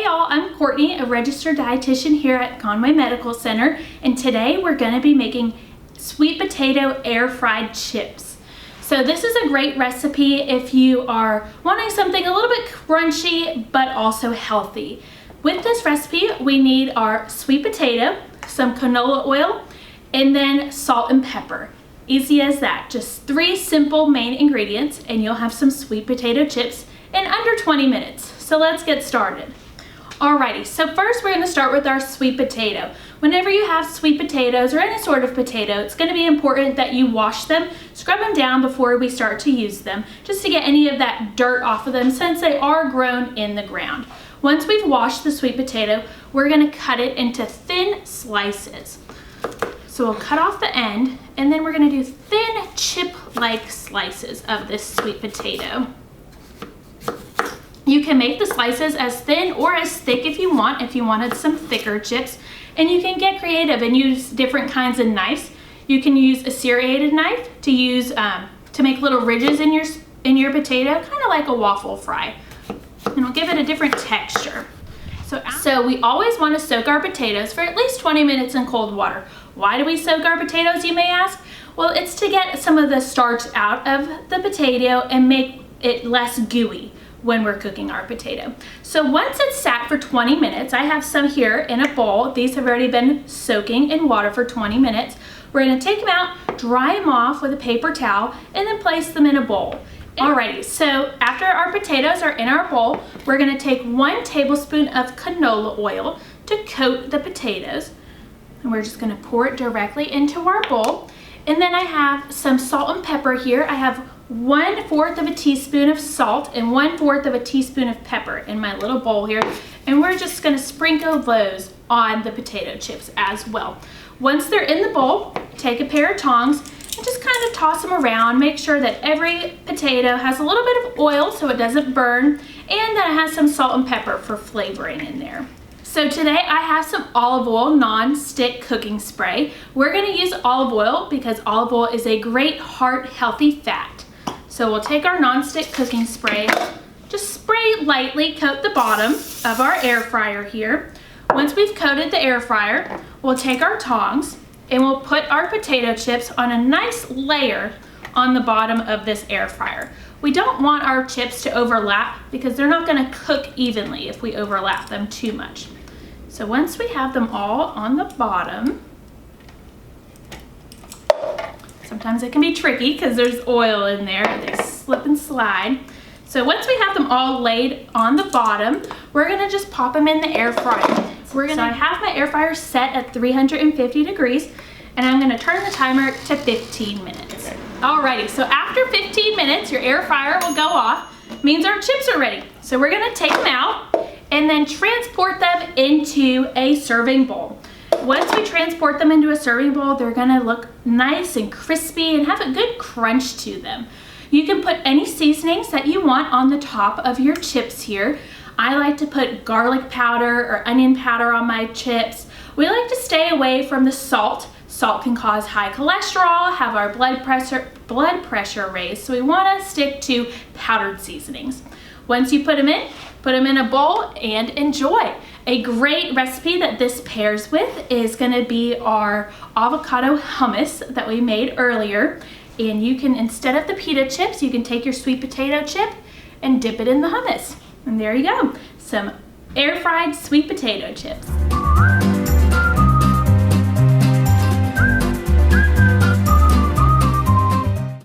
y'all, I'm Courtney, a registered dietitian here at Conway Medical Center, and today we're going to be making sweet potato air fried chips. So this is a great recipe if you are wanting something a little bit crunchy but also healthy. With this recipe, we need our sweet potato, some canola oil, and then salt and pepper. Easy as that. Just 3 simple main ingredients and you'll have some sweet potato chips in under 20 minutes. So let's get started. Alrighty, so first we're going to start with our sweet potato. Whenever you have sweet potatoes or any sort of potato, it's going to be important that you wash them, scrub them down before we start to use them, just to get any of that dirt off of them since they are grown in the ground. Once we've washed the sweet potato, we're going to cut it into thin slices. So we'll cut off the end and then we're going to do thin chip-like slices of this sweet potato. You can make the slices as thin or as thick if you wanted some thicker chips. And you can get creative and use different kinds of knives. You can use a serrated knife to use to make little ridges in your potato, kind of like a waffle fry. And it'll give it a different texture. So we always want to soak our potatoes for at least 20 minutes in cold water. Why do we soak our potatoes, you may ask? Well, it's to get some of the starch out of the potato and make it less gooey when we're cooking our potato. So once it's sat for 20 minutes, I have some here in a bowl. These have already been soaking in water for 20 minutes. We're gonna take them out, dry them off with a paper towel, and then place them in a bowl. Alrighty, so after our potatoes are in our bowl, we're gonna take 1 tablespoon of canola oil to coat the potatoes. And we're just gonna pour it directly into our bowl. And then I have some salt and pepper here. I have 1/4 of a teaspoon of salt and 1/4 of a teaspoon of pepper in my little bowl here. And we're just gonna sprinkle those on the potato chips as well. Once they're in the bowl, take a pair of tongs and just kind of toss them around. Make sure that every potato has a little bit of oil so it doesn't burn, and that it has some salt and pepper for flavoring in there. So today I have some olive oil non-stick cooking spray. We're gonna use olive oil because olive oil is a great heart healthy fat. So we'll take our non-stick cooking spray, just spray lightly, coat the bottom of our air fryer here. Once we've coated the air fryer, we'll take our tongs and we'll put our potato chips on a nice layer on the bottom of this air fryer. We don't want our chips to overlap because they're not gonna cook evenly if we overlap them too much. So once we have them all on the bottom, sometimes it can be tricky because there's oil in there, they slip and slide. So once we have them all laid on the bottom, we're gonna just pop them in the air fryer. So I have my air fryer set at 350 degrees and I'm gonna turn the timer to 15 minutes. Alrighty, so after 15 minutes, your air fryer will go off, means our chips are ready. So we're gonna take them out and then transport them into a serving bowl. Once we transport them into a serving bowl, they're gonna look nice and crispy and have a good crunch to them. You can put any seasonings that you want on the top of your chips here. I like to put garlic powder or onion powder on my chips. We like to stay away from the salt. Salt can cause high cholesterol, have our blood pressure raised, so we wanna stick to powdered seasonings. Once you put them in a bowl and enjoy. A great recipe that this pairs with is gonna be our avocado hummus that we made earlier. And you can, instead of the pita chips, you can take your sweet potato chip and dip it in the hummus. And there you go, some air fried sweet potato chips.